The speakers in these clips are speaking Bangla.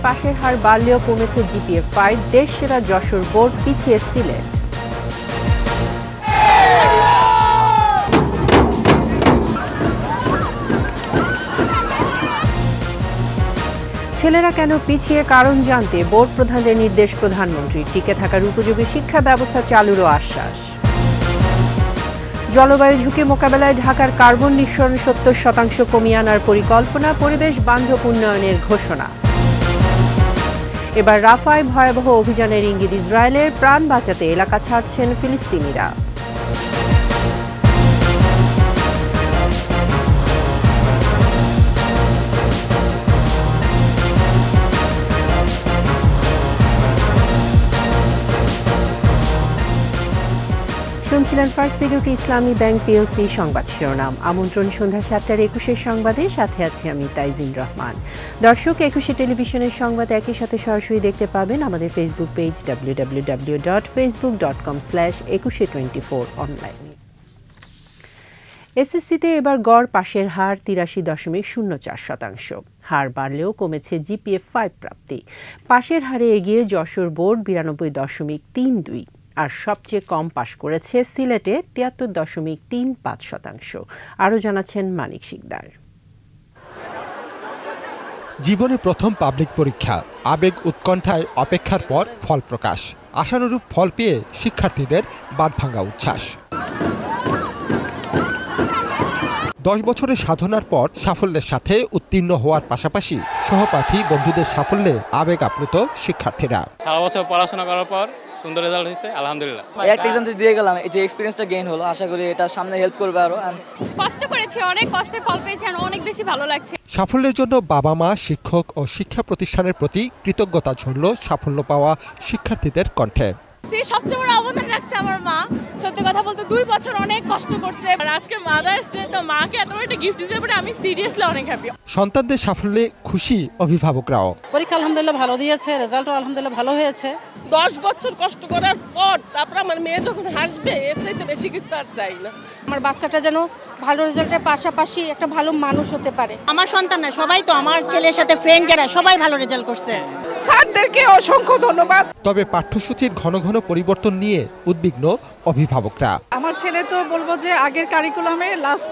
পাশের হার বাড়লেও কমেছে জিপিএ 5, দেশ সেরা যশোর বোর্ড, পিছিয়ে সিলেট। ছেলেরা কেন পিছিয়ে কারণ জানতে বোর্ড প্রধানদের নির্দেশ প্রধানমন্ত্রী। টিকে থাকার উপযোগী শিক্ষা ব্যবস্থা চালুরও আশ্বাস। জলবায়ু ঝুঁকি মোকাবেলায় ঢাকার কার্বন নিঃসরণ 70% কমিয়ে আনার পরিকল্পনা, পরিবেশ বান্ধব উন্নয়নের ঘোষণা। এবার রাফায় ভয়াবহ অভিযানের ইঙ্গিত ইসরায়েলের, প্রাণ বাঁচাতে এলাকা ছাড়ছেন ফিলিস্তিনিরা। শুনছিলেন ফার্স্ট সিকিউরিটি ইসলামী ব্যাংক পিএলসি সংবাদ শিরোনাম। আমন্ত্রণ সন্ধ্যা 7:21 সংবাদে, সাথে আছি আমি তাইজিন রহমান। দর্শক, 21 টেলিভিশনের সংবাদ একই সাথে সরাসরি দেখতে পাবেন আমাদের ফেসবুক পেজ www.facebook.com/2124 অনলাইনে। এসএসসিতে এবার গড় পাশের হার 83.04%। হার বাড়লেও কমেছে জিপিএ 5 প্রাপ্তি। পাশের হারে এগিয়ে যশোর বোর্ড 92.32, আর সবচেয়ে কম পাশ করেছে সিলেটে 73.35%। আরও জানাচ্ছেন মানিক শিকদার। জীবনে প্রথম পাবলিক পরীক্ষা, আবেগ উৎকণ্ঠায় অপেক্ষার পর ফল প্রকাশ। আশানুরূপ ফল পেয়ে শিক্ষার্থীদের বাঁধভাঙা উচ্ছ্বাস। 10 বছরের সাধনার পর সাফল্যের সাথে উত্তীর্ণ হওয়ার পাশাপাশি সহপাঠী বন্ধুদের সাফল্যে আবেগ আপ্লুত শিক্ষার্থীরা। সারা বছর পড়াশোনা করার পর সুন্দর রেজাল্ট হয়েছে, আলহামদুলিল্লাহ। একটা এক্সাম দিয়ে গেলাম, এই যে এক্সপেরিয়েন্সটা গেইন হলো, আশা করি এটা সামনে হেল্প করবে আরো। কষ্ট করেছি, অনেক কষ্টের ফল পেয়েছি, আর অনেক বেশি ভালো লাগছে। সাফল্যের জন্য বাবা মা, শিক্ষক ও শিক্ষা প্রতিষ্ঠানের প্রতি কৃতজ্ঞতা ঝরল সাফল্য পাওয়া শিক্ষার্থীদের কণ্ঠে। সবচেয়ে বড় অবদান রাখছে আমার মা। সত্যি কথা বলতে 2 বছর অনেক কষ্ট করছে। আর আজকে মাদার্স ডে, তো মাকে এত বড় একটা গিফট দিতে পেরে আমি সিরিয়াসলি অনেক হ্যাপি। সন্তানদের সাফল্যে খুশি অভিভাবকরাও। পরীক্ষা আলহামদুলিল্লাহ ভালো দিয়েছে, রেজাল্টও আলহামদুলিল্লাহ ভালো হয়েছে। 10 বছর কষ্ট করার পর তারপর আমার মেয়ে যখন হাসবে, এর চাইতে বেশি কিছু আর চাই না। আমার বাচ্চাটা যেন ভালো রেজাল্টের পাশাপাশি একটা ভালো মানুষ হতে পারে। আমার সন্তান না, সবাই তো আমার ছেলের সাথে ফ্রেন্ড যারা সবাই ভালো রেজাল্ট করছে। স্যারদেরকে অসংখ্য ধন্যবাদ। তবে পাঠ্যসূচির ঘন ঘন পরিবর্তন নিয়ে উদ্বিগ্ন অভিভাবকরা। আমার ছেলে তো বলবো যে আগের কারিকুলামে লাস্ট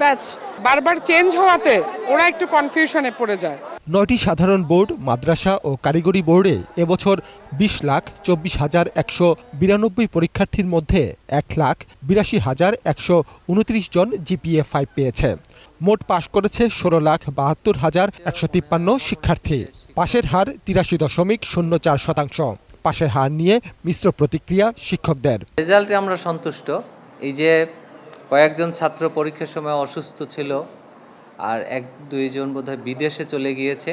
ব্যাচ, বারবার চেঞ্জ হওয়াতে ওরা একটু কনফিউশনে পড়ে যায়। 9টি সাধারণ বোর্ড, মাদ্রাসা ও কারিগরি বোর্ডে এবছর 20,24,192 পরীক্ষার্থীর মধ্যে 1,82,129 জন জিপিএ 5 পেয়েছে। মোট পাশ করেছে 16,72,153 শিক্ষার্থী। পাশের হার 83.04%। পাশের হার নিয়ে মিশ্র প্রতিক্রিয়া শিক্ষকদের। রেজাল্টে আমরা সন্তুষ্ট। এই যে কয়েকজন ছাত্র পরীক্ষার সময় অসুস্থ ছিল, আর 1-2 জন বোধহয় বিদেশে চলে গিয়েছে,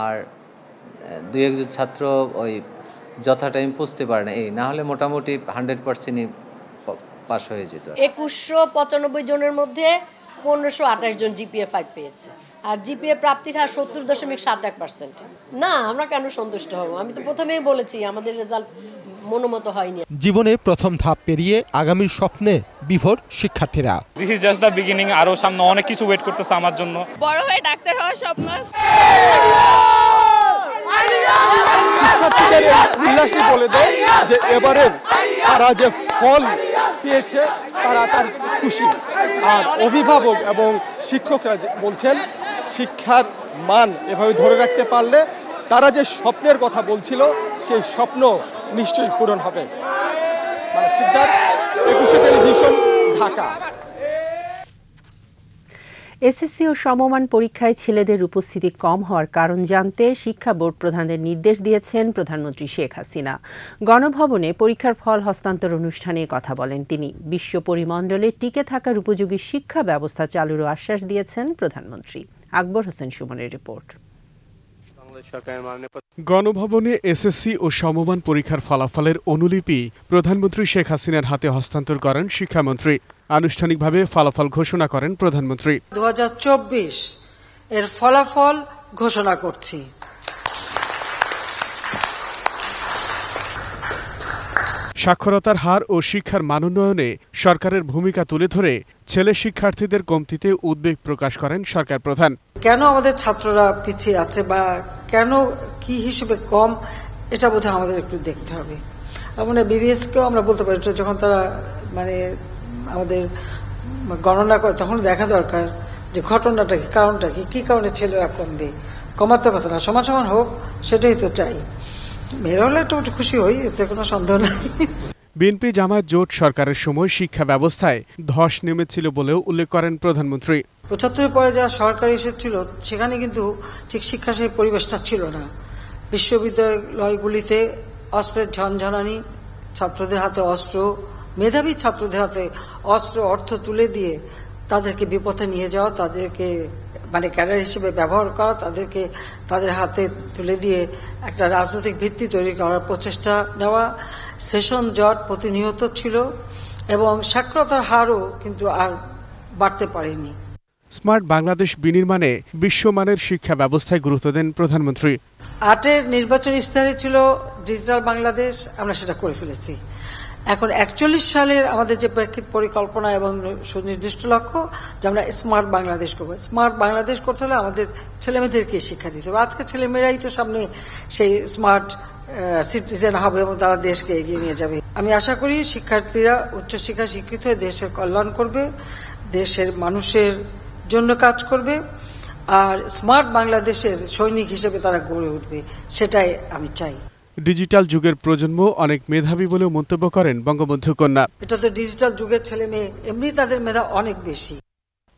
আর 2-1 ছাত্র ওই যথা টাইম পৌঁছতে পারে না। এই না হলে মোটামুটি 100%ই পাস হয়ে যেত। 2195 জনের মধ্যে 1528 জন জিপিএ 5 পেয়েছে, আর জিপিএ প্রাপ্তির হার 70.71%। না, আমরা কেন সন্তুষ্ট হব? আমি তো প্রথমেই বলেছি আমাদের রেজাল্ট মনোমত হয়নি। জীবনে প্রথম ধাপ পেরিয়ে আগামীর স্বপ্নে বিভোর শিক্ষার্থীরা। This is just the beginning, আরো সামনে অনেক কিছু ওয়েট করতেছে আমার জন্য। বড় হয়ে ডাক্তার হওয়ার স্বপ্ন। শিক্ষার্থীদের উল্লাসে বলে দেয় যে এবারের তারা যে ফল পেয়েছে তারা তার খুশি। আর অভিভাবক এবং শিক্ষকরা বলছেন শিক্ষার মান এভাবে ধরে রাখতে পারলে তারা যে স্বপ্নের কথা বলছিল সেই স্বপ্ন নিশ্চয়ই পূরণ হবে। শিকদার, 21 টেলিভিশন, ঢাকা। এসএসসি ও সমমান পরীক্ষায় ছেলেদের উপস্থিতি কম হওয়ার কারণ জানতে শিক্ষা বোর্ড প্রধানদের নির্দেশ দিয়েছেন প্রধানমন্ত্রী শেখ হাসিনা। গণভবনে পরীক্ষার ফল হস্তান্তর অনুষ্ঠানে কথা বলেন তিনি। বিশ্ব পরিমণ্ডলে টিকে থাকার উপযোগী শিক্ষা ব্যবস্থা চালুরও আশ্বাস দিয়েছেন প্রধানমন্ত্রী। আকবর হোসেন সুমনের রিপোর্ট। গণভবনে এসএসসি ও সমমান পরীক্ষার ফলাফলের অনুলিপি প্রধানমন্ত্রী শেখ হাসিনার হাতে হস্তান্তর করেন শিক্ষামন্ত্রী। আনুষ্ঠানিকভাবে ফলাফল ঘোষণা করেন প্রধানমন্ত্রী। 2024 এর ফলাফল ঘোষণা করছি। সাক্ষরতার হার ও শিক্ষার মানোন্নয়নে সরকারের ভূমিকা তুলে ধরে ছেলে শিক্ষার্থীদের কমতিতে উদ্বেগ প্রকাশ করেন সরকার প্রধান। কেন আমাদের ছাত্ররা পিছিয়ে আছে বা কেন কি হিসেবে কম, এটা বোধহয় আমাদের একটু দেখতে হবে। আমরা বিবিএসকেও আমরা বলতে পারি, যখন তারা মানে আমাদের গণনা করে তখন দেখা দরকার যে ঘটনাটা কি, কারণটা কি, কি কারণে ছেলেরা কমবে। কমার তো কথা না, সমান সমান হোক, সেটাই তো চাই। মেয়েরা হলে একটু খুশি হই, এতে কোনো সন্দেহ নাই। বিএনপি জামায়াত জোট সরকারের সময় শিক্ষা ব্যবস্থায় ধস নেমেছিল বলেও উল্লেখ করেন প্রধানমন্ত্রী। ৭৫ পরে যা সরকার এসেছিল সেখানে কিন্তু ঠিক শিক্ষা সেই পরিবেশটা ছিল না। বিশ্ববিদ্যালয়গুলিতে অস্ত্রের ঝনঝনানি, ছাত্রদের হাতে অস্ত্র, মেধাবী ছাত্রদের হাতে অস্ত্র, অর্থ তুলে দিয়ে তাদেরকে বিপথে নিয়ে যাওয়া, তাদেরকে মানে ক্যাডার হিসেবে ব্যবহার করা, তাদেরকে তাদের হাতে তুলে দিয়ে একটা রাজনৈতিক ভিত্তি তৈরি করার প্রচেষ্টা নেওয়া, সেশন জট প্রতিনিয়ত ছিল এবং সাক্ষরতার হারও কিন্তু আর বাড়তে পারেনি। স্মার্ট বাংলাদেশ বিনির্মাণে বিশ্বমানের শিক্ষা ব্যবস্থায় গুরুত্ব দেন প্রধানমন্ত্রী। ৮-এর নির্বাচনী ইস্তাহারে ছিল ডিজিটাল বাংলাদেশ, আমরা সেটা করে ফেলেছি। এখন ৪১ সালের আমাদের যে প্রেক্ষিত পরিকল্পনা এবং সুনির্দিষ্ট লক্ষ্য যে আমরা স্মার্ট বাংলাদেশ করবো। স্মার্ট বাংলাদেশ করতে হলে আমাদের ছেলেমেয়েদেরকে শিক্ষা দিতে হবে। আজকে ছেলেমেয়েরাই তো সামনে সেই স্মার্ট সিটিজেন হবে এবং তারা দেশকে এগিয়ে নিয়ে যাবে। আমি আশা করি শিক্ষার্থীরা উচ্চশিক্ষা শিক্ষিত হয়ে দেশের কল্যাণ করবে, দেশের মানুষের জন্য কাজ করবে, আর স্মার্ট বাংলাদেশের সৈনিক হিসেবে তারা গড়ে উঠবে, সেটাই আমি চাই। ডিজিটাল যুগের প্রজন্ম অনেক মেধাবী বলেও মন্তব্য করেন বঙ্গবন্ধু কন্যা। এটা তো ডিজিটাল যুগের ছেলে মেয়ে, এমনি তাদের মেধা অনেক বেশি।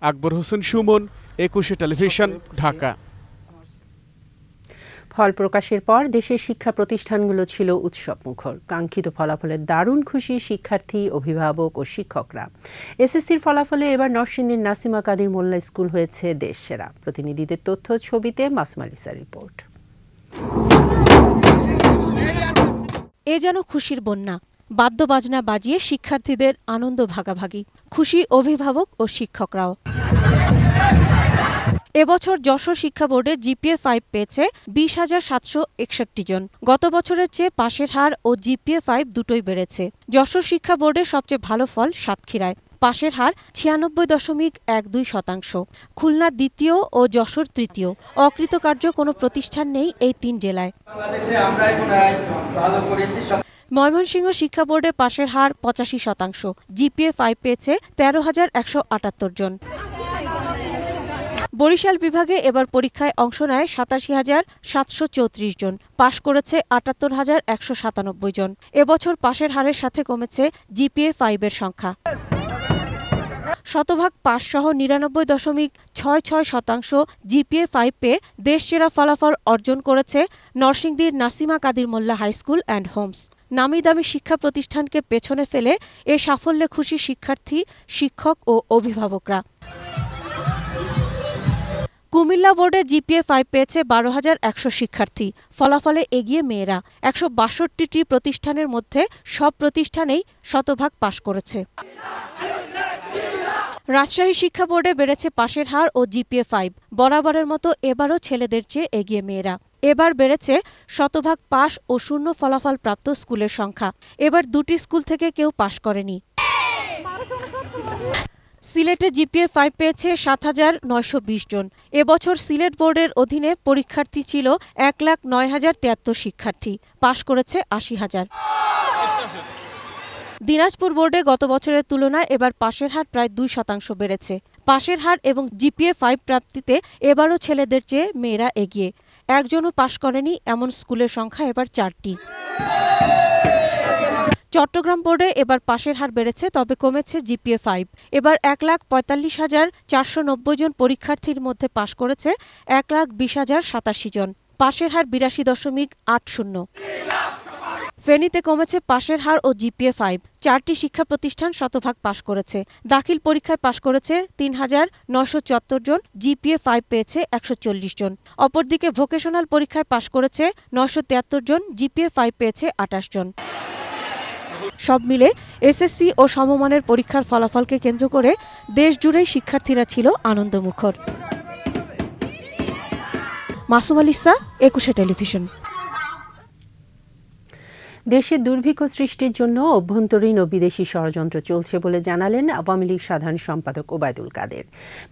আকবর হোসেন সুমন, ২১ টেলিভিশন, ঢাকা। ফল প্রকাশের পর দেশের শিক্ষা প্রতিষ্ঠানগুলো ছিল উৎসবমুখর। কাঙ্ক্ষিত ফলাফলের দারুণ খুশি শিক্ষার্থী, অভিভাবক ও শিক্ষকরা। এসএসসির ফলাফলে এবার নরসিংদীর নাসিমা কাদির মোল্লা স্কুল হয়েছে দেশ সেরা। প্রতিনিধিদের তথ্য, ছবিতে মাসুমা লিসার রিপোর্ট। এ যেন খুশির বন্যা। বাদ্যবাজনা বাজিয়ে শিক্ষার্থীদের আনন্দ ভাগাভাগি, খুশি অভিভাবক ও শিক্ষকরাও। এবছর যশোর শিক্ষা বোর্ডে জিপিএ-5 পেয়েছে ২০,৭৬১ জন। গত বছরের চেয়ে পাশের হার ও জিপিএ-5 দুটোই বেড়েছে। যশোর শিক্ষা বোর্ডের সবচেয়ে ভালো ফল সাতক্ষীরায়, পাশের হার ৯৬.১২%। খুলনা দ্বিতীয় ও যশোর তৃতীয়। অকৃতকার্য কোনো প্রতিষ্ঠান নেই এই ৩ জেলায়। ময়মনসিংহ শিক্ষা বোর্ডে পাশের হার ৮৫%। জিপিএ-5 পেয়েছে ১৩,১৭৮ জন। বরিশাল বিভাগে এবার পরীক্ষায় অংশ নেয় ৮৭,৭৩৪ জন। পাশ করেছে ৭৮,১৯৭ জন। এবছর পাশের হারের সাথে কমেছে জিপিএ-5 এর সংখ্যা। শতভাগ পাস সহ ৯৯.৬৬% জিপিএ-5 পেয়ে দেশসেরা ফলাফল অর্জন করেছে নরসিংদীর নাসিমা কাদির মোল্লা হাই স্কুল অ্যান্ড হোমস। নামি দামি শিক্ষা প্রতিষ্ঠানকে পেছনে ফেলে এ সাফল্যে খুশি শিক্ষার্থী, শিক্ষক ও অভিভাবকরা। কুমিল্লা বোর্ডে জিপিএ-5 পেয়েছে ১২,১০০ শিক্ষার্থী। ফলাফলে এগিয়ে মেয়েরা। ১৬২টি প্রতিষ্ঠানের মধ্যে সব প্রতিষ্ঠানেই শতভাগ পাশ করেছে। রাজশাহী শিক্ষা বোর্ডে বেড়েছে পাশের হার ও জিপিএ-5। বরাবরের মতো এবারও ছেলেদের চেয়ে এগিয়ে মেয়েরা। এবার বেড়েছে শতভাগ পাশ ও শূন্য ফলাফল প্রাপ্ত স্কুলের সংখ্যা। এবার ২টি স্কুল থেকে কেউ পাশ করেনি। সিলেটে জিপিএ-5 পেয়েছে ৭,৯২০ জন। এবছর সিলেট বোর্ডের অধীনে পরীক্ষার্থী ছিল ১,০৯,০৭৩ শিক্ষার্থী। পাশ করেছে ৮০,০০০। দিনাজপুর বোর্ডে গত বছরের তুলনায় এবার পাশের হার প্রায় ২% বেড়েছে। পাশের হার এবং জিপিএ-5 প্রাপ্তিতে এবারও ছেলেদের চেয়ে মেয়েরা এগিয়ে। একজনও পাশ করেনি এমন স্কুলের সংখ্যা এবার ৪টি। চট্টগ্রাম বোর্ডে এবার পাশের হার বেড়েছে, তবে কমেছে জিপিএ-5। এবার ১,৪৫,৪৯০ জন পরীক্ষার্থীর মধ্যে পাশ করেছে ১,২০,০৮৭ জন। পাশের হার ৮২.৮০। ফেনীতে কমেছে পাশের হার ও জিপিএ-5। ৪টি শিক্ষা প্রতিষ্ঠান শতভাগ পাশ করেছে। দাখিল পরীক্ষায় পাশ করেছে ৩,৯৭৪ জন। জিপিএ-5 পেয়েছে ১৪০ জন। অপরদিকে ভোকেশনাল পরীক্ষায় পাশ করেছে ৯৭৩ জন। জিপিএ-5 পেয়েছে ২৮ জন। সব মিলে এসএসসি ও সমমানের পরীক্ষার ফলাফলকে কেন্দ্র করে দেশজুড়েই শিক্ষার্থীরা ছিল আনন্দমুখর। মাসুমা লিসা, ২১ টেলিভিশন। দেশে দুর্ভিক্ষ সৃষ্টির জন্য অভ্যন্তরীণ ও বিদেশি ষড়যন্ত্র চলছে বলে জানালেন আওয়ামী লীগ সাধারণ সম্পাদক ওবায়দুল কাদের।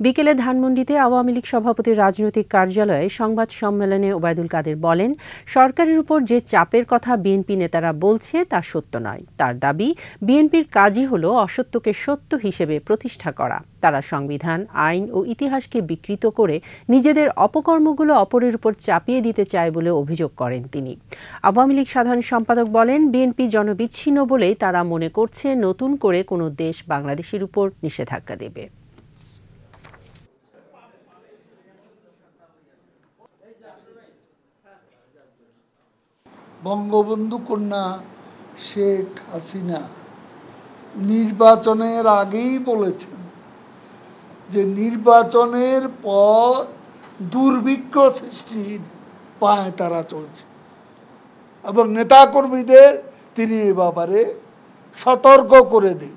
বিকেলে ধানমন্ডিতে আওয়ামী লীগ সভাপতির রাজনৈতিক কার্যালয়ে সংবাদ সম্মেলনে ওবায়দুল কাদের বলেন, সরকারের উপর যে চাপের কথা বিএনপি নেতারা বলছে তা সত্য নয়। তার দাবি, বিএনপির কাজই হলো অসত্যকে সত্য হিসেবে প্রতিষ্ঠা করা। তারা সংবিধান, আইন ও ইতিহাসকে বিকৃত করে নিজেদের অপকর্মগুলো অপরের উপর চাপিয়ে দিতে চায় বলে অভিযোগ করেন তিনি। আওয়ামী লীগ সাধারণ সম্পাদক বলেন, বিএনপি জনবিচ্ছিন্ন বলেই তারা মনে করছে নতুন করে কোনো দেশ বাংলাদেশের উপর নিষেধাজ্ঞা দেবে। বঙ্গবন্ধু কন্যা শেখ হাসিনা নির্বাচনের আগেই বলেছেন যে নির্বাচনের পর দুর্ভিক্ষ সৃষ্টির পায়ে তারা চলছে এবং নেতাকর্মীদের তিনি এ ব্যাপারে সতর্ক করে দিন।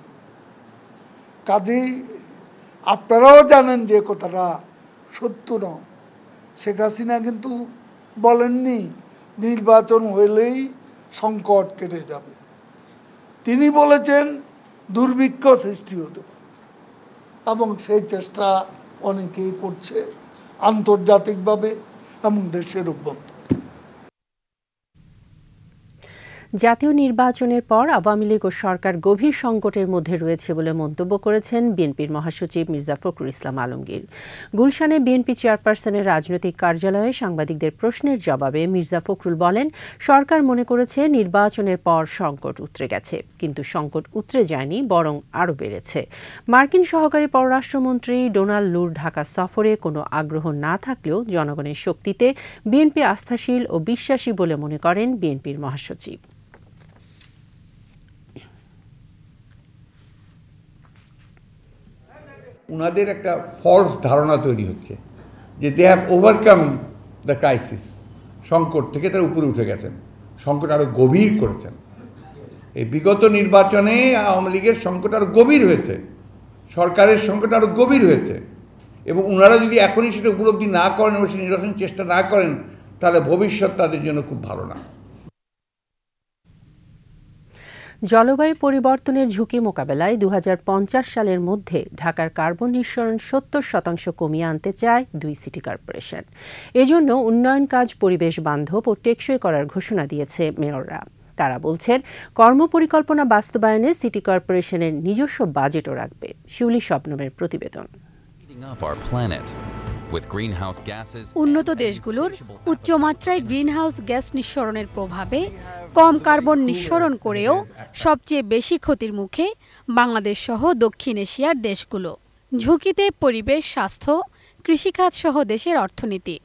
কাজেই আপনারাও জানেন যে কথাটা সত্য নয়। শেখ হাসিনা কিন্তু বলেননি নির্বাচন হইলেই সংকট কেটে যাবে। তিনি বলেছেন দুর্ভিক্ষ সৃষ্টি হতে পারে এবং সেই চেষ্টা অনেকেই করছে আন্তর্জাতিকভাবে এবং দেশের অভ্যন্তরে। জাতীয় নির্বাচনের পর আওয়ামী লীগ ও সরকার গভীর সংকটের মধ্যে রয়েছে বলে মন্তব্য করেছেন বিএনপির মহাসচিব মির্জা ফখরুল ইসলাম আলমগীর। গুলশানে বিএনপি চেয়ারপারসনের রাজনৈতিক কার্যালয়ে সাংবাদিকদের প্রশ্নের জবাবে মির্জা ফখরুল বলেন, সরকার মনে করেছে নির্বাচনের পর সংকট উতরে গেছে, কিন্তু সংকট উতরে যায়নি, বরং আরও বেড়েছে। মার্কিন সহকারী পররাষ্ট্রমন্ত্রী ডোনাল্ড লুর ঢাকা সফরে কোনো আগ্রহ না থাকলেও জনগণের শক্তিতে বিএনপি আস্থাশীল ও বিশ্বাসী বলে মনে করেন বিএনপির মহাসচিব। উনাদের একটা ফলস ধারণা তৈরি হচ্ছে যে they have overcome the crisis, সংকট থেকে তারা উপরে উঠে গেছেন, সংকট আরও গভীর করেছেন। এই বিগত নির্বাচনে আওয়ামী লীগের সংকট আরও গভীর হয়েছে, সরকারের সংকট আরও গভীর হয়েছে এবং ওনারা যদি এখনই সেটা উপলব্ধি না করেন এবং সে নিরসন চেষ্টা না করেন তাহলে ভবিষ্যৎ তাদের জন্য খুব ভালো না। জলবায়ু পরিবর্তনের ঝুঁকি মোকাবেলায় 2050 সালের মধ্যে ঢাকার কার্বন নিঃসরণ 70% কমিয়ে আনতে চায় 2 সিটি কর্পোরেশন। এজন্য উন্নয়ন কাজ পরিবেশ বান্ধব ও টেকসই করার ঘোষণা দিয়েছে মেয়ররা। তারা বলছেন, কর্মপরিকল্পনা বাস্তবায়নে সিটি কর্পোরেশনের নিজস্ব বাজেটও রাখবে। শিউলি শবনমের প্রতিবেদন। উন্নত দেশগুলোর উচ্চমাত্রায় গ্রিনহাউস গ্যাস নিঃসরণের প্রভাবে কম কার্বন নিঃসরণ করেও সবচেয়ে বেশি ক্ষতির মুখে বাংলাদেশ সহ দক্ষিণ এশিয়ার দেশগুলো। ঝুঁকিতে পরিবেশ, স্বাস্থ্য, কৃষিখাত সহ দেশের অর্থনীতি।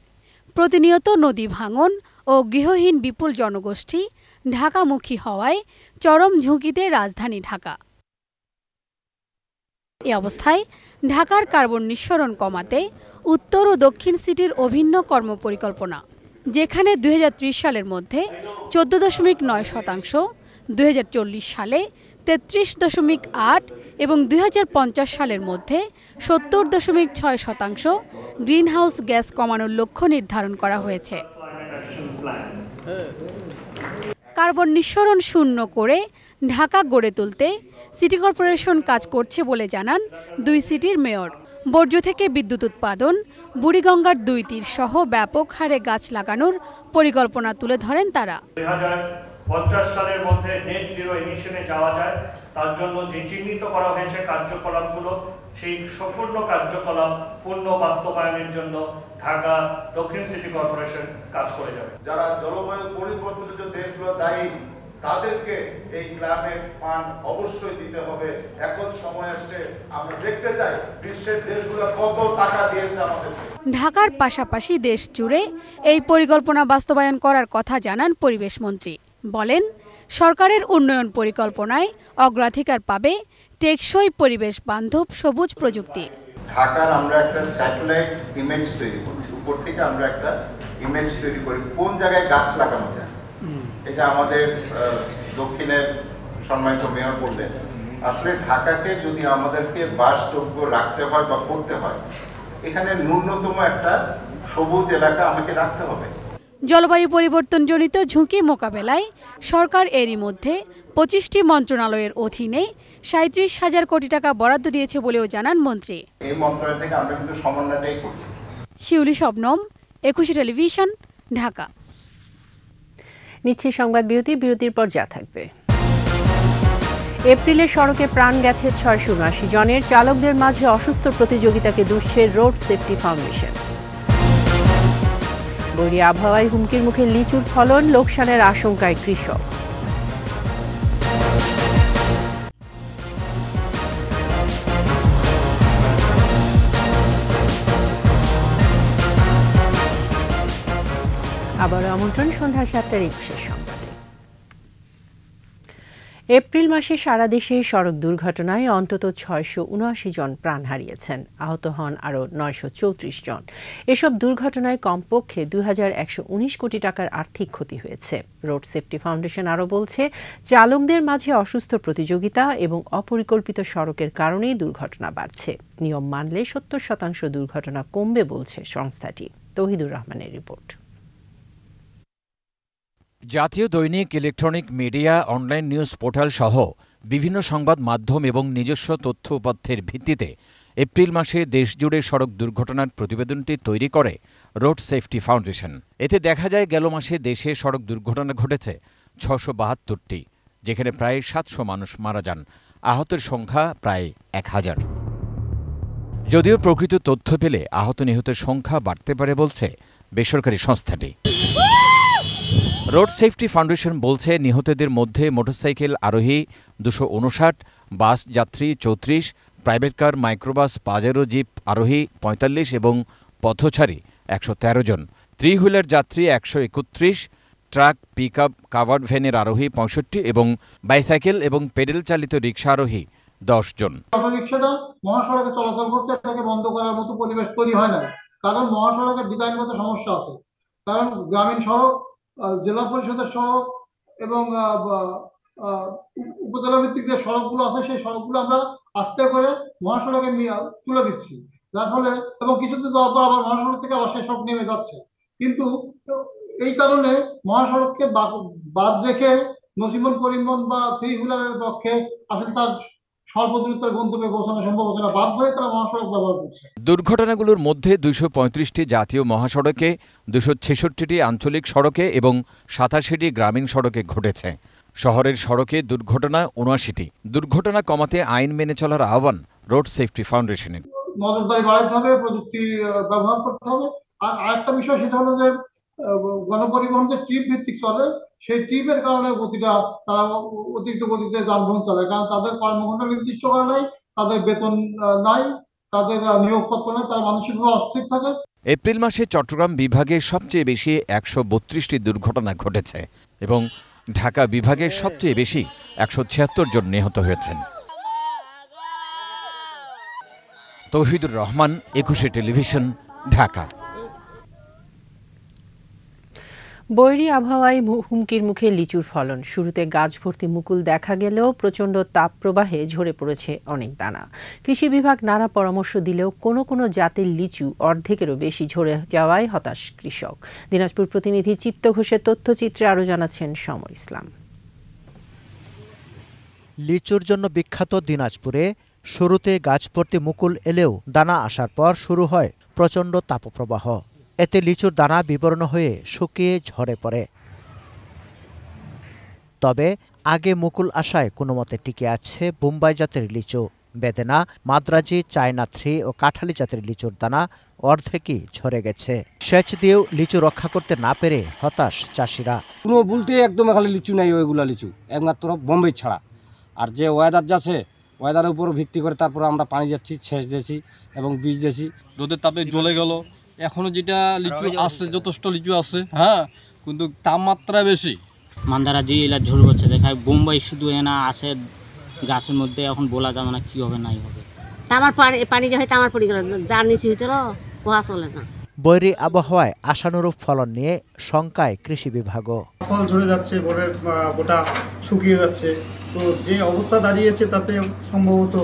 প্রতিনিয়ত নদী ভাঙন ও গৃহহীন বিপুল জনগোষ্ঠী ঢাকামুখী হওয়ায় চরম ঝুঁকিতে রাজধানী ঢাকা। এ অবস্থায় ঢাকার কার্বন নিঃসরণ কমাতে উত্তর ও দক্ষিণ সিটির অভিন্ন কর্মপরিকল্পনা, যেখানে 2030 সালের মধ্যে 14.9%, 2040 সালে 33.8 এবং 2050 সালের মধ্যে 70.6% গ্রিনহাউস গ্যাস কমানোর লক্ষ্য নির্ধারণ করা হয়েছে। কার্বন নিঃসরণ শূন্য করে ঢাকা গড়ে তুলতে সিটি কর্পোরেশন কাজ করছে বলে জানান 2 সিটির মেয়র। বর্জ্য থেকে বিদ্যুৎ উৎপাদন, বুড়িগঙ্গার 2 তীর সহ ব্যাপক হারে গাছ লাগানোর পরিকল্পনা তুলে ধরেন তারা। 2050 সালের মধ্যে নেট জিরো এমিশনে যাওয়া যায়, তার জন্য যে চিহ্নিত করা হয়েছে কার্যকলাপগুলো, সেই সম্পূর্ণ কার্যকলাপ পূর্ণ বাস্তবায়নের জন্য ঢাকা দক্ষিণ সিটি কর্পোরেশন কাজ করে যাবে। যারা জলবায়ু পরিবর্তনের জন্য দেশগুলো দায়ী, তাদেরকে এই ক্লাইমেট ফান্ড অবশ্যই দিতে হবে। এখন সময় আসছে আমরা দেখতে চাই বিশ্বের দেশগুলো কত টাকা দিয়েছে আমাদেরকে। ঢাকার পাশাপাশি দেশ জুড়ে এই পরিকল্পনা বাস্তবায়ন করার কথা জানান পরিবেশ মন্ত্রী। বলেন, সরকারের উন্নয়ন পরিকল্পনায় অগ্রাধিকার পাবে টেকসই পরিবেশ বান্ধব সবুজ প্রযুক্তি। ঢাকার আমরা একটা স্যাটেলাইট ইমেজ তৈরি করছি, উপর থেকে আমরা একটা ইমেজ তৈরি করি কোন জায়গায় গাছ লাগানো যায়। এটা আমাদের দক্ষিণের সম্মানিত মেয়র বললেন, আসলে ঢাকাকে যদি আমাদেরকে বাসযোগ্য রাখতে হয় বা করতে হয়, এখানে ন্যূনতম একটা সবুজ এলাকা আমাকে রাখতে হবে। জলবায়ু পরিবর্তনজনিত ঝুঁকি মোকাবেলায় সরকার এরই মধ্যে 25টি মন্ত্রণালয়ের অধীনে 37,000 কোটি টাকা বরাদ্দ দিয়েছে বলেও জানান মন্ত্রী। এই মন্ত্রণালয় থেকে আমরা কিন্তু সমন্বয়টাই করছি। শিউলি শবনম, 21 টেলিভিশন, ঢাকা। নিচ্ছে সংবাদ বিরতির পর যা থাকবে। এপ্রিলে সড়কে প্রাণ গেছে 679 জনের, চালকদের মাঝে অসুস্থ প্রতিযোগিতাকে দুষছে রোড সেফটি ফাউন্ডেশন। বৈরী আবহাওয়ায় হুমকির মুখে লিচুর ফলন, লোকসানের আশঙ্কায় কৃষক। আবারও আমন্ত্রণ সন্ধ্যা 7টার 21 সংবাদে। এপ্রিল মাসে সারা দেশে সড়ক দুর্ঘটনায় অন্তত 679 জন প্রাণ হারিয়েছেন, আহত হন আরও 934 জন। এসব দুর্ঘটনায় কমপক্ষে 2,119 কোটি টাকার আর্থিক ক্ষতি হয়েছে। রোড সেফটি ফাউন্ডেশন আরও বলছে, চালকদের মাঝে অসুস্থ প্রতিযোগিতা এবং অপরিকল্পিত সড়কের কারণেই দুর্ঘটনা বাড়ছে। নিয়ম মানলে 70% দুর্ঘটনা কমবে বলছে সংস্থাটি। তৌহিদুর রহমানের রিপোর্ট। জাতীয় দৈনিক, electronic media, online news portal সহ বিভিন্ন সংবাদ মাধ্যম এবং নিজস্ব তথ্য উপাত্তের ভিত্তিতে এপ্রিল মাসে দেশজুড়ে সড়ক দুর্ঘটনার প্রতিবেদনটি তৈরি করে রোড সেফটি ফাউন্ডেশন। এতে দেখা যায় গেল মাসে দেশে সড়ক দুর্ঘটনা ঘটেছে 672টি, যেখানে প্রায় 700 মানুষ মারা যান, আহতের সংখ্যা প্রায় 1000। যদিও প্রকৃত তথ্য পেলে আহত নিহতের সংখ্যা বাড়তে পারে বলছে বেসরকারি সংস্থাটি। রোড সেফটি ফাউন্ডেশন বলছে, নিহতদের মধ্যে মোটরসাইকেল আরোহী 259, বাস যাত্রী 34, private car, microbus, Pajero jeep আরোহী 45 এবং পথচারী 113 জন, 3 হুইলার যাত্রী 131, ট্রাক, পিকআপ, কাভার্ড ভ্যানের আরোহী 65 এবং বাইসাইকেল এবং পেডেল চালিত রিকশা আরোহী 10 জন। অটোরিকশাটা মহাসড়কে চলাচল করছে, এটাকে বন্ধ করার মতো পরিবেশ তৈরি হয় না, কারণ মহাসড়কের ডিজাইনগত সমস্যা আছে। কারণ গ্রামীণ সড়ক, জেলা পরিষদের সড়ক এবং উপজেলা ভিত্তিক যে সড়কগুলো আছে, সেই সড়কগুলো আমরা আস্তে করে মহাসড়কে তুলে দিচ্ছি, যার ফলে এবং কিছুতে যাওয়ার পর আবার মহাসড়ক থেকে আবার সেই সড়ক নেমে যাচ্ছে। কিন্তু এই কারণে মহাসড়ককে বাদ রেখে নসিমন পরিবহন বা 3 হুইলারের পক্ষে আসলে তার স্বল্প দূরত্বের গন্তব্যে পৌঁছানো সম্ভব হচ্ছে না, বাধ্য হয়ে তারা মহাসড়ক ব্যবহার করছে। দুর্ঘটনাগুলোর মধ্যে 235টি জাতীয় মহাসড়কে, 266টি আঞ্চলিক সড়কে এবং 87টি গ্রামীণ সড়কে ঘটেছে। শহরের সড়কে দুর্ঘটনা 79টি। দুর্ঘটনা কমাতে আইন মেনে চলার আহ্বান রোড সেফটি ফাউন্ডেশনের। নজরদারি বাড়াতে হবে, প্রযুক্তি ব্যবহার করতে হবে। আর আরেকটা বিষয়, সেটা হলো যে গণপরিবহন যে ট্রিপ ভিত্তিক চলে, সেই ট্রিপের কারণে গতিটা তারা অতিরিক্ত গতিতে যানবাহন চালায়, কারণ তাদের কর্মঘণ্টা নির্দিষ্ট করা নাই, তাদের বেতন নাই, তাদের নিয়োগপত্র নাই, তারা মানসিকভাবে অস্থির থাকে। এপ্রিল মাসে চট্টগ্রাম বিভাগে সবচেয়ে বেশি 132টি দুর্ঘটনা ঘটেছে এবং ঢাকা বিভাগে সবচেয়ে বেশি 176 জন নিহত হয়েছেন। তৌহিদুর রহমান, 21 টেলিভিশন, ঢাকা। বৈরী আবহাওয়ায় হুমকির মুখে লিচুর ফলন। শুরুতে গাছ ভর্তি মুকুল দেখা গেলেও প্রচণ্ড তাপ প্রবাহে ঝরে পড়েছে অনেক দানা। কৃষি বিভাগ নানা পরামর্শ দিলেও কোনো কোনো জাতের লিচু অর্ধেকেরও বেশি ঝরে যাওয়ায় হতাশ কৃষক। দিনাজপুর প্রতিনিধি চিত্ত ঘোষের তথ্যচিত্রে আরও জানাচ্ছেন সমর ইসলাম। লিচুর জন্য বিখ্যাত দিনাজপুরে শুরুতে গাছ ভর্তি মুকুল এলেও দানা আসার পর শুরু হয় প্রচণ্ড তাপপ্রবাহ। এতে লিচুর দানা বিবর্ণ হয়ে শুকিয়ে ঝরে পড়ে। তবে আগে মুকুল আসায় কোনোমতে টিকে আছে বোম্বাই জাতের লিচু। বেদেনা, মাদ্রাজি, চায়না 3 ও কাঠালি জাতের লিচুর দানা অর্ধেকই ঝরে গেছে। সেচ দিয়েও লিচু রক্ষা করতে না পেরে হতাশ চাষিরা। কোনো বলতে একদম খালি লিচু নাই, ওইগুলা লিচু একমাত্র বোম্বাই ছাড়া। আর যে ওয়েদার যাচ্ছে, ওয়েদারের উপর ভিত্তি করে তারপর আমরা পানি যাচ্ছি, সেচ দিয়েছি এবং বীজ দিয়েছি। রোদের তাপে জ্বলে গেল। এখনো যেটা লিচু আছে, যথেষ্ট লিচু আছে, হ্যাঁ, কিন্তু তাপমাত্রা বেশি। মান্দারাজি এলা ঝড় করছে, দেখায় বোম্বাই শুধু এনা আছে গাছের মধ্যে, এখন বলা যাবে না কি হবে নাই হবে। তামার পানি যা হয় তামার পড়ে গেল, যার নিচে হয়েছিল কুয়া চলে না। বৈরী আবহাওয়ায় আশানুরূপ ফলন নিয়ে শঙ্কায় কৃষি বিভাগও। ফল ঝরে যাচ্ছে, বনের গোটা শুকিয়ে যাচ্ছে। তো যে অবস্থা দাঁড়িয়েছে তাতে সম্ভবত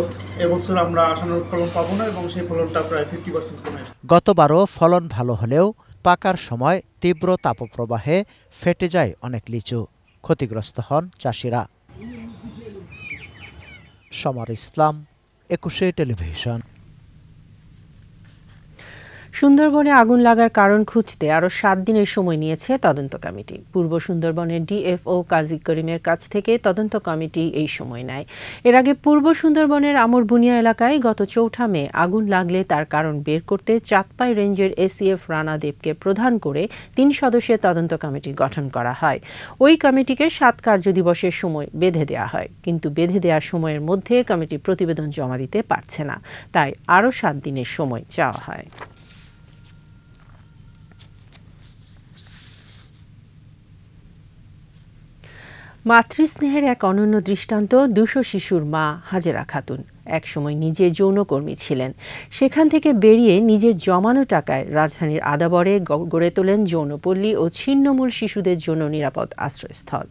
এবছর আমরা আশানুরূপ ফলন পাবো না এবং সেই ফলনটা প্রায় 50% কমে। গতবারও ফলন ভালো হলেও পাকার সময় তীব্র তাপপ্রবাহে ফেটে যায় অনেক লিচু, ক্ষতিগ্রস্ত হন চাষিরা। সমর ইসলাম, 21 টেলিভিশন। সুন্দরবনে আগুন লাগার কারণ খুঁজতে আরও 7 দিনের সময় নিয়েছে তদন্ত কমিটি। পূর্ব সুন্দরবনের ডিএফও কাজী করিমের কাছ থেকে তদন্ত কমিটি এই সময় নেয়। এর আগে পূর্ব সুন্দরবনের আমরবুনিয়া এলাকায় গত 4 মে আগুন লাগলে তার কারণ বের করতে চাঁদপাই রেঞ্জের এসিএফ রানা দেবকে প্রধান করে 3 সদস্যের তদন্ত কমিটি গঠন করা হয়। ওই কমিটিকে 7 কার্যদিবসের সময় বেঁধে দেওয়া হয়, কিন্তু বেঁধে দেওয়ার সময়ের মধ্যে কমিটি প্রতিবেদন জমা দিতে পারছে না, তাই আরও 7 দিনের সময় চাওয়া হয়। মাতৃস্নেহের এক অনন্য দৃষ্টান্ত 200 শিশুর মা হাজেরা খাতুন। একসময় নিজে যৌনকর্মী ছিলেন, সেখান থেকে বেরিয়ে নিজের জমানো টাকায় রাজধানীর আদাবরে গড়ে তোলেন যৌনপল্লী ও ছিন্নমূল শিশুদের জন্য নিরাপদ আশ্রয়স্থল।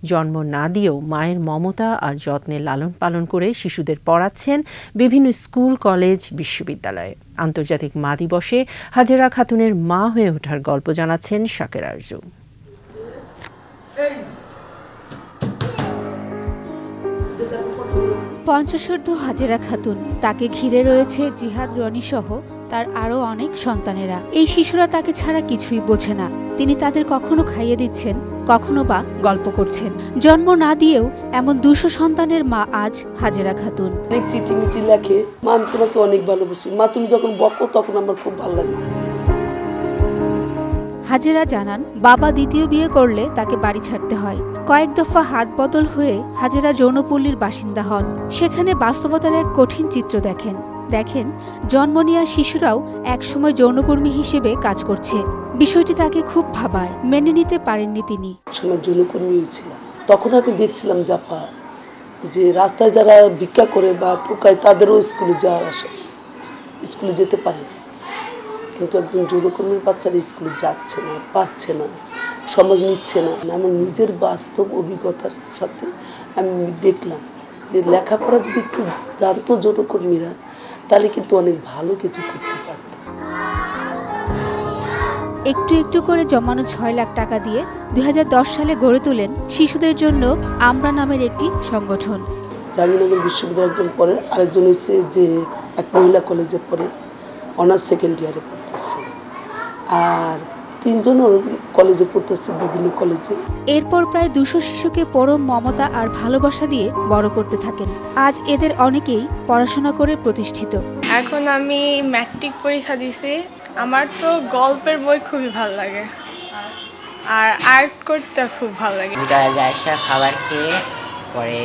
জন্ম না দিয়েও মায়ের মমতা আর যত্নে লালন পালন করে শিশুদের পড়াচ্ছেন বিভিন্ন স্কুল, কলেজ, বিশ্ববিদ্যালয়ে। আন্তর্জাতিক মা দিবসে হাজেরা খাতুনের মা হয়ে ওঠার গল্প জানাচ্ছেন শাকের আরজু। পঞ্চাশোর্ধ্ব হাজেরা খাতুন, তাকে ঘিরে রয়েছে জিহাদ রনি সহ তার আরও অনেক সন্তানেরা। এই শিশুরা তাকে ছাড়া কিছুই বোঝে না। তিনি তাদের কখনো খাইয়ে দিচ্ছেন, কখনো বা গল্প করছেন। জন্ম না দিয়েও এমন 200 সন্তানের মা আজ হাজেরা খাতুন। অনেক চিঠি মিঠি লেখে, মা আমি তোমাকে অনেক ভালোবাসি, মা তুমি যখন বকো তখন আমার খুব ভালো লাগে। হাজেরা জানান, বাবা দ্বিতীয় বিয়ে করলে তাকে বাড়ি ছাড়তে হয়। কয়েক দফা হাত বদল হয়ে হাজেরা যৌনপল্লীর বাসিন্দা হন। সেখানে বাস্তবতার এক কঠিন চিত্র দেখেন জন্ম নেওয়া শিশুরাও একসময় যৌনকর্মী হিসেবে কাজ করছে। বিষয়টি তাকে খুব ভাবায়, মেনে নিতে পারেননি তিনি। সময় যৌনকর্মী ছিলাম, তখন আমি দেখছিলাম জাপা যে রাস্তায় যারা ভিক্ষা করে বা টোকায় তাদেরও স্কুলে যাওয়ার আসে, স্কুলে যেতে পারে, কিন্তু একজন যৌনকর্মীর বাচ্চারা স্কুলে যাচ্ছে না, পারছে না, সমাজ নিচ্ছে না। আমার নিজের বাস্তব অভিজ্ঞতার সাথে আমি দেখলাম যে লেখাপড়া যদি একটু জানতো যৌনকর্মীরা, তাহলে কিন্তু অনেক ভালো কিছু করতে পারত। একটু একটু করে জমানো 6 লাখ টাকা দিয়ে 2010 সালে গড়ে তোলেন শিশুদের জন্য আমরা নামের একটি সংগঠন। জাহাঙ্গীরনগর বিশ্ববিদ্যালয়ে একজন পড়ে, আরেকজন হচ্ছে যে এক মহিলা কলেজে পড়ে, অনার্স 2nd ইয়ারে পড়তেছে, আর 3 জন কলেজে পড়তেছে, বিভিন্ন কলেজে। এরপর প্রায় 200 শিশুকে পরম মমতা আর ভালোবাসা দিয়ে বড় করতে থাকেন। আজ এদের অনেকেই পড়াশোনা করে প্রতিষ্ঠিত। এখন আমি ম্যাট্রিক পরীক্ষা দিছি। আমার তো গল্পের বই খুবই ভালো লাগে আর আর্ট করতে খুব ভালো লাগে। খাবার খেয়ে পরে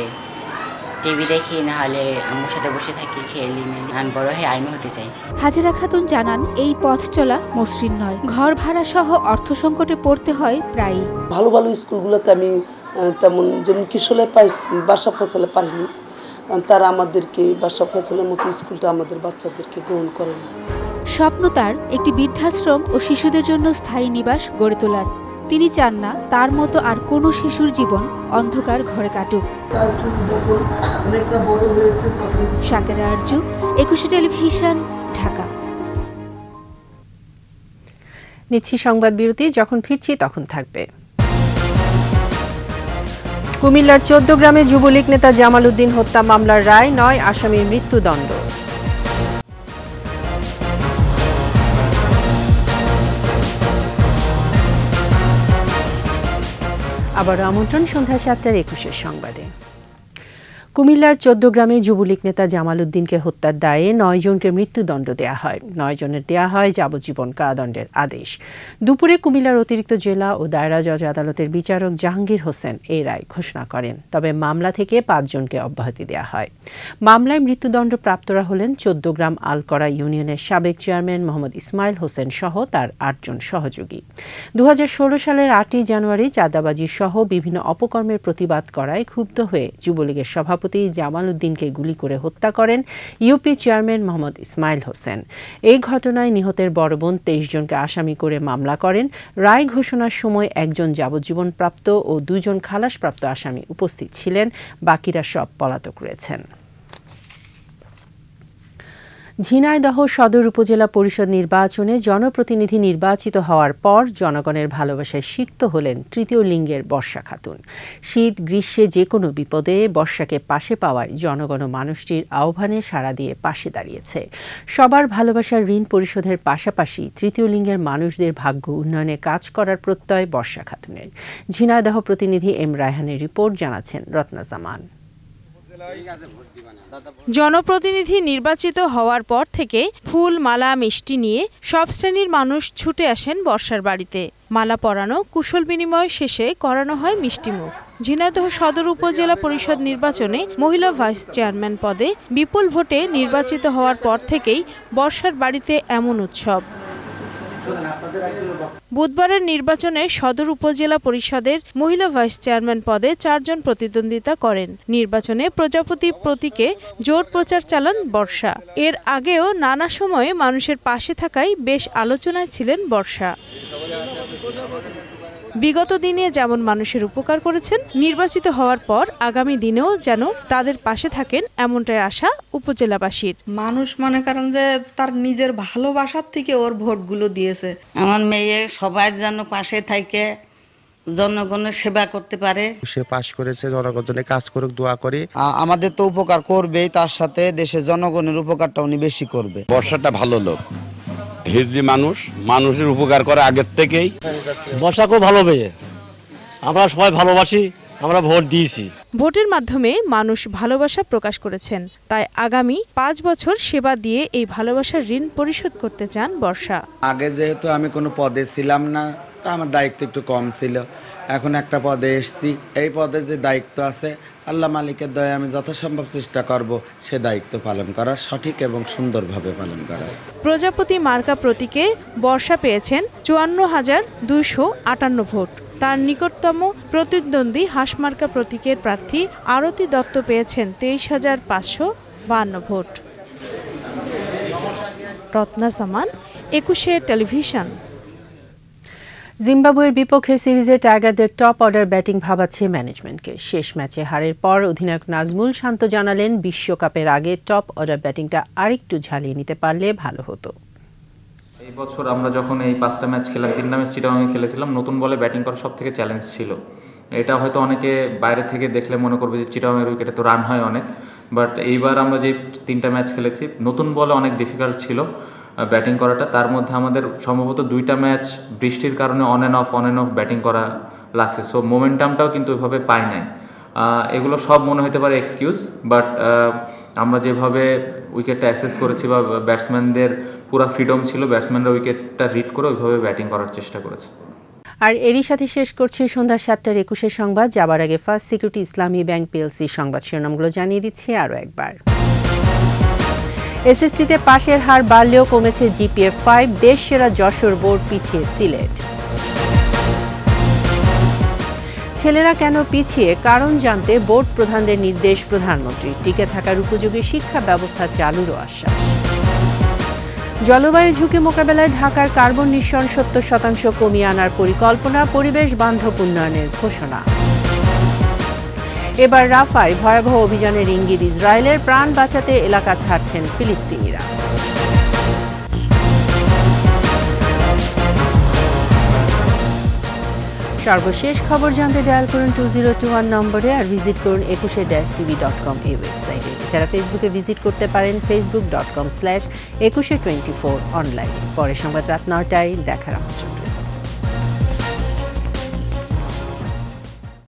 টিভি দেখি, না হলে আম্মুর সাথে বসে থাকি, খেলি। আমি বড় হয়ে আর্মি হতে চাই। হাজেরা খাতুন জানান, এই পথ চলা মসৃণ নয়। ঘর ভাড়া সহ অর্থ সংকটে পড়তে হয় প্রায়ই। ভালো ভালো স্কুলগুলোতে আমি যেমন কিশোরে পাইছি, বাসা ফসলে পারিনি, তারা আমাদেরকে বাসা ফসলের মতো স্কুলটা আমাদের বাচ্চাদেরকে গ্রহণ করে না। স্বপ্ন তার একটি বৃদ্ধাশ্রম ও শিশুদের জন্য স্থায়ী নিবাস গড়ে তোলার। তিনি চান না তার মতো আর কোনো শিশুর জীবন অন্ধকার ঘরে কাটুক। শাকেরা আরজু, 21 টেলিভিশন, ঢাকা। নিচ্ছি সংবাদ বিরতি, যখন ফিরছি তখন থাকবে। কুমিল্লার 14 গ্রামে যুবলীগ নেতা জামাল উদ্দিন হত্যা মামলার রায়, 9 আসামির মৃত্যুদণ্ড। আবারও আমন্ত্রণ সন্ধ্যা 7টার 21 সংবাদে। কুমিল্লার 14 গ্রামে যুবলীগ নেতা জামাল উদ্দিনকে হত্যার দায়ে 9 জনকে মৃত্যুদণ্ড দেয়া হয়। 9 জনের দেয়া হয় যাবজ্জীবন কারাদণ্ডের আদেশ। দুপুরে কুমিল্লার অতিরিক্ত জেলা ও দায়রা জজ আদালতের বিচারক জাহাঙ্গীর হোসেন এই রায় ঘোষণা করেন। তবে মামলা থেকে 5 জনকে অব্যাহতি দেয়া হয়। মামলায় মৃত্যুদণ্ড প্রাপ্তরা হলেন 14 গ্রাম আলকরা ইউনিয়নের সাবেক চেয়ারম্যান মোহাম্মদ ইসমাইল হোসেন সহ তার 8 জন সহযোগী। 2016 সালের 8ই জানুয়ারি চাঁদাবাজি সহ বিভিন্ন অপকর্মের প্রতিবাদ করায় ক্ষুব্ধ হয়ে যুবলীগের সভাপতি জামাল উদ্দিনকে গুলি করে হত্যা করেন ইউপি চেয়ারম্যান মোহাম্মদ ইসমাইল হোসেন। এই ঘটনায় নিহতের বড় বোন 23 জনকে আসামি করে মামলা করেন। রায় ঘোষণার সময় 1 জন যাবজ্জীবনপ্রাপ্ত ও 2 জন খালাসপ্রাপ্ত আসামি উপস্থিত ছিলেন, বাকিরা সব পলাতক রয়েছেন। ঝিনাইদহ সদর উপজেলা পরিষদ নির্বাচনে জনপ্রতিনিধি নির্বাচিত হওয়ার পর জনগণের ভালোবাসায় সিক্ত হলেন তৃতীয় লিঙ্গের বর্ষা খাতুন। শীত গ্রীষ্মে যে কোনো বিপদে বর্ষাকে পাশে পাওয়ায় জনগণ মানুষটির আহ্বানে সাড়া দিয়ে পাশে দাঁড়িয়েছে। সবার ভালোবাসার ঋণ পরিশোধের পাশাপাশি তৃতীয় লিঙ্গের মানুষদের ভাগ্য উন্নয়নে কাজ করার প্রত্যয় বর্ষা খাতুনের। ঝিনাইদহ প্রতিনিধি এম রায়হানের রিপোর্ট, জানাচ্ছেন রত্না জামান। জনপ্রতিনিধি নির্বাচিত হওয়ার পর থেকে ফুল, মালা, মিষ্টি নিয়ে সব শ্রেণীর মানুষ ছুটে আসেন বর্ষার বাড়িতে। মালা পরানো, কুশল বিনিময় শেষে করানো হয় মিষ্টিমুখ। ঝিনাইদহ সদর উপজেলা পরিষদ নির্বাচনে মহিলা ভাইস চেয়ারম্যান পদে বিপুল ভোটে নির্বাচিত হওয়ার পর থেকেই বর্ষার বাড়িতে এমন উৎসব। বুধবারের নির্বাচনে সদর উপজেলা পরিষদের মহিলা ভাইস চেয়ারম্যান পদে 4 জন প্রতিদ্বন্দ্বিতা করেন। নির্বাচনে প্রজাপতি প্রতীকে জোর প্রচার চালান বর্ষা। এর আগেও নানা সময়ে মানুষের পাশে থাকায় বেশ আলোচনায় ছিলেন বর্ষা। বিগত দিনে যেমন মানুষের উপকার করেছেন, নির্বাচিত হওয়ার পর আগামী দিনেও যেন তাদের পাশে থাকেন, এমনটাই আশা উপজেলাবাসীর। মানুষ মনে করেন যে তার নিজের ভালোবাসার থেকে ওর ভোটগুলো দিয়েছে। আমার মেয়ে সবার যেন পাশে থাকে, জনগণের সেবা করতে পারে। সে পাশ করেছে, জনগণের কাজ করুক, দোয়া করি। আমাদের তো উপকার করবেই, তার সাথে দেশের জনগণের উপকারটা উনি বেশি করবে। বর্ষাটা ভালো লোক, হিজড়ি মানুষ, মানুষের উপকার করে আগের থেকেই। বর্ষাকেও ভালো পেয়ে আমরা সবাই ভালোবাসি, আমরা ভোট দিয়েছি। ভোটের মাধ্যমে মানুষ ভালোবাসা প্রকাশ করেছেন, তাই আগামী 5 বছর সেবা দিয়ে এই ভালোবাসার ঋণ পরিশোধ করতে চান বর্ষা। আগে যেহেতু আমি কোনো পদে ছিলাম না, তা আমার দায়িত্ব একটু কম ছিল। এখন একটা পদে এসেছি, এই পদে যে দায়িত্ব আছে, আল্লাহ মালিকের দয়া আমি যথাসম্ভব চেষ্টা করব সে দায়িত্ব পালন করার, সঠিক এবং সুন্দরভাবে পালন করার। প্রজাপতি মার্কা প্রতীকে বর্ষা পেয়েছেন 54,258 ভোট। তার নিকটতম প্রতিদ্বন্দ্বী হাঁসমার্কা প্রতীকের প্রার্থী আরতি দত্ত পেয়েছেন 23,552 ভোট। রত্না জামান, একুশে টেলিভিশন। জিম্বাবুয়ের বিপক্ষে সিরিজে টাইগারদের টপ অর্ডার ব্যাটিং ভাবাচ্ছে ম্যানেজমেন্টকে। শেষ ম্যাচে হারের পর অধিনায়ক নাজমুল শান্ত জানালেন, বিশ্বকাপের আগে টপ অর্ডার ব্যাটিংটা আরেকটু ঝালিয়ে নিতে পারলে ভালো হতো। এই বছর আমরা যখন এই 5টা ম্যাচ খেলাম, 3টা ম্যাচ চিটাগাংয়ে খেলেছিলাম, নতুন বলে ব্যাটিং করা সব থেকে চ্যালেঞ্জ ছিল। এটা হয়তো অনেকে বাইরে থেকে দেখলে মনে করবে যে চিটাগাংয়ের উইকেটে তো রান হয় অনেক, বাট এইবার আমরা যে 3টা ম্যাচ খেলেছি, নতুন বলে অনেক ডিফিকাল্ট ছিল ব্যাটিং করাটা। তার মধ্যে আমাদের সম্ভবত 2টা ম্যাচ বৃষ্টির কারণে অন অ্যান্ড অফ ব্যাটিং করা লাগছে, সো মোমেন্টামটাও কিন্তু ওইভাবে পাই নাই। এগুলো সব মনে হতে পারে এক্সকিউজ, বাট আমরা যেভাবে উইকেটটা অ্যাক্সেস করেছি বা ব্যাটসম্যানদের পুরো ফ্রিডম ছিল, ব্যাটসম্যানরা উইকেটটা রিড করে ওইভাবে ব্যাটিং করার চেষ্টা করেছে। আর এরই সাথে শেষ করছি সন্ধ্যা 7টার 21 সংবাদ। যাবার আগে ফার্স্ট সিকিউরিটি ইসলামী ব্যাংক পিএলসি সংবাদ শিরোনামগুলো জানিয়ে দিচ্ছি আরও একবার। এসএসসিতে পাশের হার বাড়লেও কমেছে জিপিএ 5, দেশ সেরা যশোর, বোর্ড পিছিয়ে সিলেট। ছেলেরা কেন পিছিয়ে, কারণ জানতে বোর্ড প্রধানদের নির্দেশ প্রধানমন্ত্রীর। টিকে থাকার উপযোগী শিক্ষা ব্যবস্থা চালুরও আশ্বাস। জলবায়ু ঝুঁকি মোকাবেলায় ঢাকার কার্বন নিঃসরণ 70% কমিয়ে আনার পরিকল্পনা, পরিবেশ বান্ধব উন্নয়নের ঘোষণা। এবার রাফায় ভয়াবহ অভিযানের ইঙ্গিত ইসরায়েলের, প্রাণ বাঁচাতে এলাকা ছাড়ছেন ফিলিস্তিনিরা। সর্বশেষ খবর জানতে ডায়াল করুন 2021 নম্বরে, আর ভিজিট করুন 21-tv.com এই ওয়েবসাইটে। যারা ফেসবুকে ভিজিট করতে পারেন facebook.com/2124 অনলাইনে। পরের সংবাদ রাত 9টায় দেখার আমন্ত্রণ।